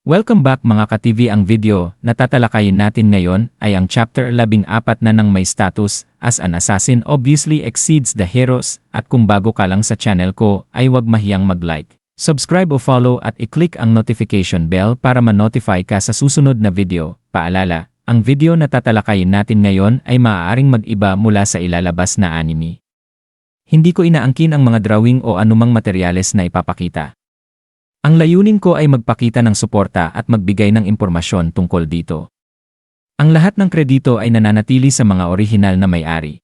Welcome back mga ka-TV. Ang video na tatalakayin natin ngayon ay ang chapter 14 na ng may status as an assassin obviously exceeds the heroes, at kung bago ka lang sa channel ko ay huwag mahiyang mag-like, subscribe o follow at i-click ang notification bell para ma-notify ka sa susunod na video. Paalala, ang video na tatalakayin natin ngayon ay maaaring mag-iba mula sa ilalabas na anime. Hindi ko inaangkin ang mga drawing o anumang materyales na ipapakita. Ang layunin ko ay magpakita ng suporta at magbigay ng impormasyon tungkol dito. Ang lahat ng kredito ay nananatili sa mga orihinal na may-ari.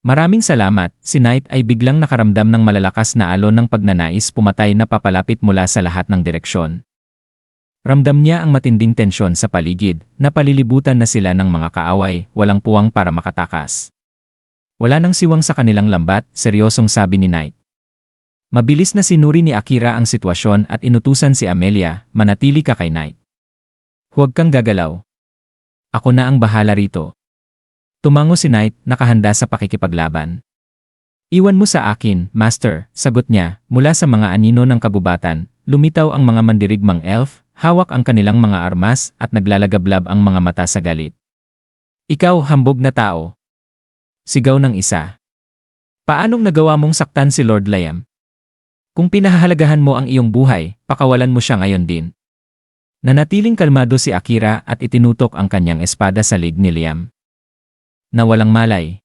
Maraming salamat. Si Knight ay biglang nakaramdam ng malalakas na alon ng pagnanais pumatay na papalapit mula sa lahat ng direksyon. Ramdam niya ang matinding tensyon sa paligid, na palilibutan na sila ng mga kaaway, walang puwang para makatakas. Wala nang siwang sa kanilang lambat, seryosong sabi ni Knight. Mabilis na sinuri ni Akira ang sitwasyon at inutusan si Amelia, manatili ka kay Knight. Huwag kang gagalaw. Ako na ang bahala rito. Tumango si Knight, nakahanda sa pakikipaglaban. Iwan mo sa akin, Master, sagot niya. Mula sa mga anino ng kabubatan, lumitaw ang mga mandirigmang elf, hawak ang kanilang mga armas at naglalagablab ang mga mata sa galit. Ikaw, hambog na tao. Sigaw ng isa. Paanong nagawa mong saktan si Lord Liam? Kung pinahahalagahan mo ang iyong buhay, pakawalan mo siya ngayon din. Nanatiling kalmado si Akira at itinutok ang kanyang espada sa lig ni Liam. Na walang malay.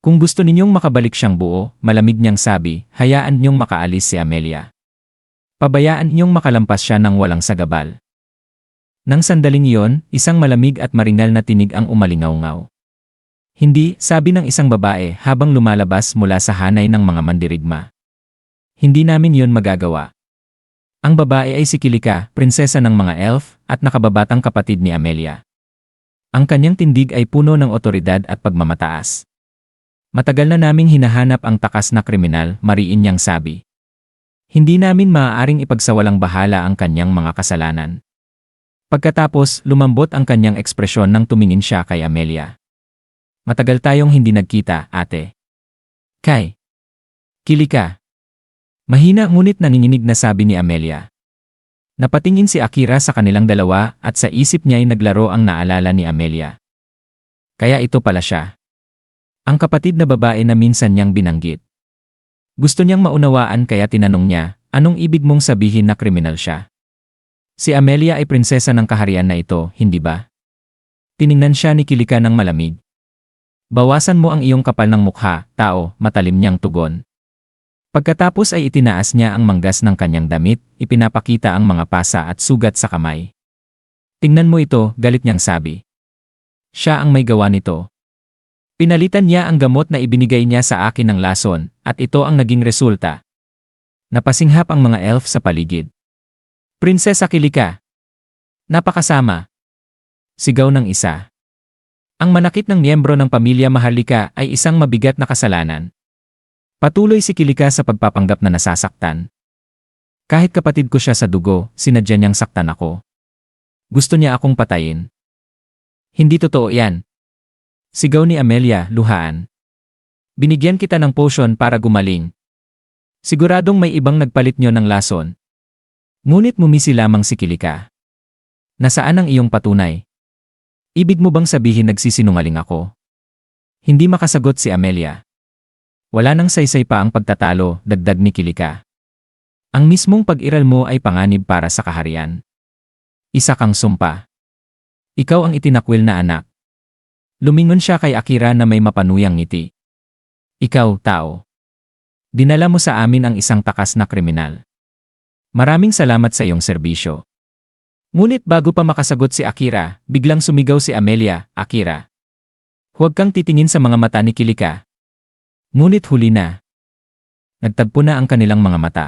Kung gusto ninyong makabalik siyang buo, malamig niyang sabi, hayaan niyong makaalis si Amelia. Pabayaan niyong makalampas siya ng walang sagabal. Nang sandaling iyon, isang malamig at maringal na tinig ang umalingaw-ngaw. Hindi, sabi ng isang babae habang lumalabas mula sa hanay ng mga mandirigma. Hindi namin yon magagawa. Ang babae ay si Kilika, prinsesa ng mga elf, at nakababatang kapatid ni Amelia. Ang kanyang tindig ay puno ng otoridad at pagmamataas. Matagal na naming hinahanap ang takas na kriminal, mariin niyang sabi. Hindi namin maaaring ipagsawalang bahala ang kanyang mga kasalanan. Pagkatapos, lumambot ang kanyang ekspresyon nang tumingin siya kay Amelia. Matagal tayong hindi nagkita, ate. Kay Kilika. Mahina ngunit nanginginig na sabi ni Amelia. Napatingin si Akira sa kanilang dalawa at sa isip niya ay naglaro ang naalala ni Amelia. Kaya ito pala siya. Ang kapatid na babae na minsan niyang binanggit. Gusto niyang maunawaan kaya tinanong niya, anong ibig mong sabihin na kriminal siya? Si Amelia ay prinsesa ng kaharian na ito, hindi ba? Tiningnan siya ni Kilika ng malamig. Bawasan mo ang iyong kapal ng mukha, tao, matalim niyang tugon. Pagkatapos ay itinaas niya ang manggas ng kanyang damit, ipinapakita ang mga pasa at sugat sa kamay. Tingnan mo ito, galit niyang sabi. Siya ang may gawa nito. Pinalitan niya ang gamot na ibinigay niya sa akin ng lason, at ito ang naging resulta. Napasinghap ang mga elf sa paligid. Prinsesa Kilika. Napakasama. Sigaw ng isa. Ang manakit ng miyembro ng pamilya Maharlika ay isang mabigat na kasalanan. Patuloy si Kilika sa pagpapanggap na nasasaktan. Kahit kapatid ko siya sa dugo, sinadya niyang saktan ako. Gusto niya akong patayin. Hindi totoo yan. Sigaw ni Amelia, luhaan. Binigyan kita ng potion para gumaling. Siguradong may ibang nagpalit niyo ng lason. Ngunit mumisi lamang si Kilika. Nasaan ang iyong patunay? Ibig mo bang sabihin nagsisinungaling ako? Hindi makasagot si Amelia. Wala nang saysay pa ang pagtatalo, dagdag ni Kilika. Ang mismong pag-iral mo ay panganib para sa kaharian. Isa kang sumpa. Ikaw ang itinakwil na anak. Lumingon siya kay Akira na may mapanuyang ngiti. Ikaw, tao. Dinala mo sa amin ang isang takas na kriminal. Maraming salamat sa iyong serbisyo. Ngunit bago pa makasagot si Akira, biglang sumigaw si Amelia, Akira. Huwag kang titingin sa mga mata ni Kilika. Ngunit huli na. Nagtagpo na ang kanilang mga mata.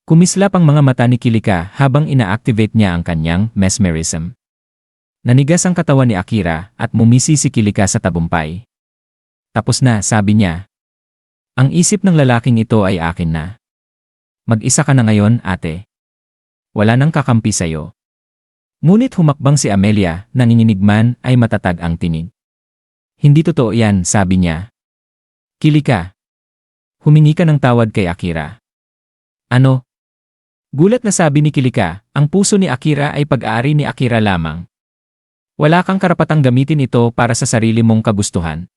Kumislap ang mga mata ni Kilika habang ina-activate niya ang kanyang mesmerism. Nanigas ang katawan ni Akira at mumisi si Kilika sa tabumpay. Tapos na, sabi niya. Ang isip ng lalaking ito ay akin na. Mag-isa ka na ngayon, ate. Wala nang kakampi sa'yo. Ngunit humakbang si Amelia, nanginginig man ay matatag ang tinig. Hindi totoo yan, sabi niya. Kilika. Humingi ka ng tawad kay Akira. Ano? Gulat na sabi ni Kilika, ang puso ni Akira ay pag-aari ni Akira lamang. Wala kang karapatang gamitin ito para sa sarili mong kagustuhan.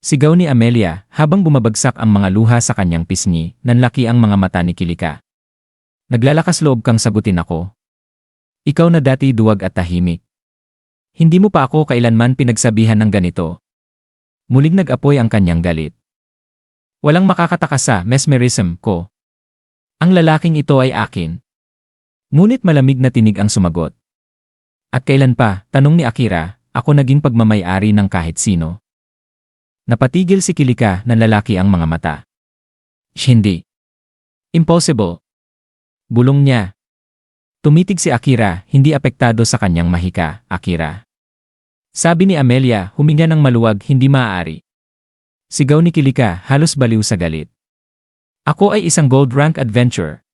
Sigaw ni Amelia habang bumabagsak ang mga luha sa kanyang pisngi, nanlaki ang mga mata ni Kilika. Naglalakas loob kang sagutin ako. Ikaw na dati duwag at tahimik. Hindi mo pa ako kailanman pinagsabihan ng ganito. Muling nag-apoy ang kanyang galit. Walang makakatakas sa mesmerism ko. Ang lalaking ito ay akin. Ngunit malamig na tinig ang sumagot. At kailan pa, tanong ni Akira, ako naging pagmamay-ari ng kahit sino. Napatigil si Kilika na lalaki ang mga mata. Hindi. Impossible. Bulong niya. Tumitig si Akira, hindi apektado sa kanyang mahika, Akira. Sabi ni Amelia, huminga ng maluwag, hindi maaari. Sigaw ni Kilika, halos baliw sa galit. Ako ay isang gold rank adventurer.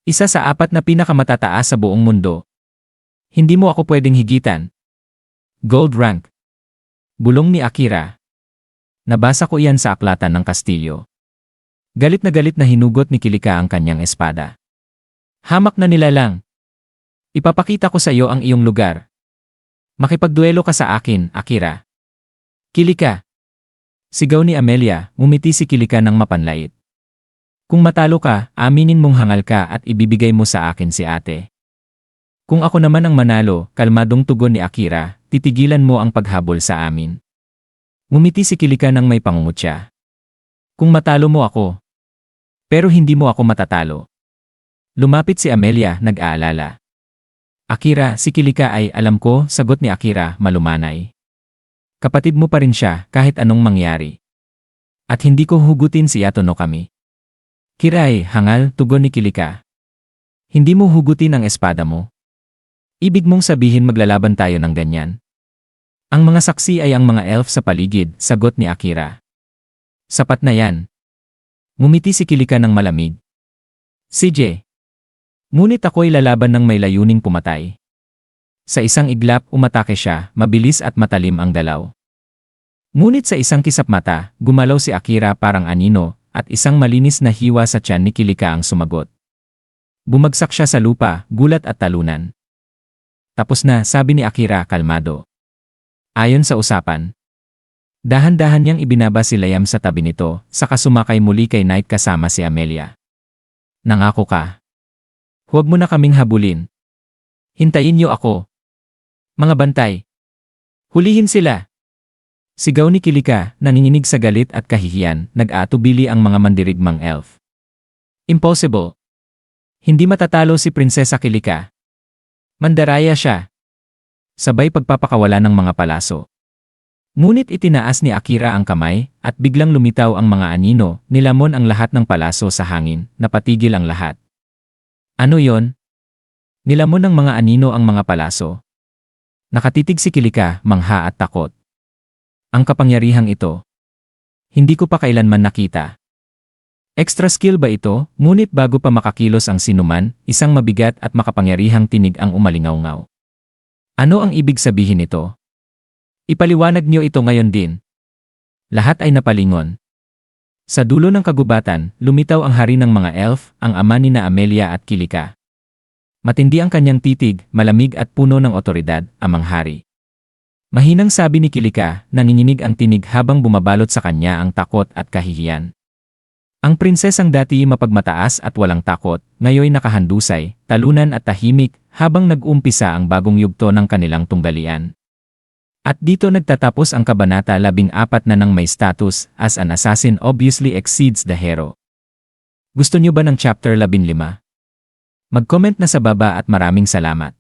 Isa sa 4 na pinakamatataas sa buong mundo. Hindi mo ako pwedeng higitan. Gold rank. Bulong ni Akira. Nabasa ko iyan sa aklatan ng kastilyo. Galit na hinugot ni Kilika ang kanyang espada. Hamak na nilalang. Ipapakita ko sa iyo ang iyong lugar. Makipagduelo ka sa akin, Akira. Kilika. Sigaw ni Amelia, ngumiti si Kilika ng mapanlait. Kung matalo ka, aminin mong hangal ka at ibibigay mo sa akin si ate. Kung ako naman ang manalo, kalmadong tugon ni Akira, titigilan mo ang paghabol sa amin. Ngumiti si Kilika ng may pangungutya. Kung matalo mo ako. Pero hindi mo ako matatalo. Lumapit si Amelia, nag-aalala. Akira, si Kilika ay, alam ko, sagot ni Akira, malumanay. Kapatid mo pa rin siya, kahit anong mangyari. At hindi ko hugutin si Yatono kami. Kiray, hangal, tugon ni Kilika. Hindi mo hugutin ang espada mo. Ibig mong sabihin maglalaban tayo ng ganyan. Ang mga saksi ay ang mga elf sa paligid, sagot ni Akira. Sapat na yan. Ngumiti si Kilika ng malamig. CJ. Ngunit ako'y lalaban ng may layuning pumatay. Sa isang iglap, umatake siya, mabilis at matalim ang dalaw. Ngunit sa isang kisap mata, gumalaw si Akira parang anino, at isang malinis na hiwa sa tiyan ni Kilika ang sumagot. Bumagsak siya sa lupa, gulat at talunan. Tapos na, sabi ni Akira kalmado. Ayon sa usapan. Dahan-dahan niyang ibinaba si Layam sa tabi nito, saka sumakay muli kay Knight kasama si Amelia. Nangako ka. Huwag mo na kaming habulin. Hintayin niyo ako. Mga bantay. Hulihin sila. Sigaw ni Kilika, nanginginig sa galit at kahihiyan, nag-aatubili ang mga mandirigmang elf. Impossible. Hindi matatalo si Prinsesa Kilika. Mandaraya siya. Sabay pagpapakawala ng mga palaso. Ngunit itinaas ni Akira ang kamay, at biglang lumitaw ang mga anino, nilamon ang lahat ng palaso sa hangin, napatigil ang lahat. Ano yon? Nilamon ng mga anino ang mga palaso. Nakatitig si Kilika, mangha at takot. Ang kapangyarihang ito. Hindi ko pa kailanman nakita. Extra skill ba ito? Ngunit bago pa makakilos ang sinuman, isang mabigat at makapangyarihang tinig ang umalingaw-ngaw. Ano ang ibig sabihin nito? Ipaliwanag niyo ito ngayon din. Lahat ay napalingon. Sa dulo ng kagubatan, lumitaw ang hari ng mga elf, ang ama ni na Amelia at Kilika. Matindi ang kanyang titig, malamig at puno ng otoridad, amang hari. Mahinang sabi ni Kilika, nanginginig ang tinig habang bumabalot sa kanya ang takot at kahihiyan. Ang prinsesang dati mapagmataas at walang takot, ngayoy nakahandusay, talunan at tahimik, habang nag-umpisa ang bagong yugto ng kanilang tunggalian. At dito nagtatapos ang kabanata 14 na ng may status, as an assassin obviously exceeds the hero. Gusto niyo ba ng chapter 15? Mag-comment na sa baba at maraming salamat.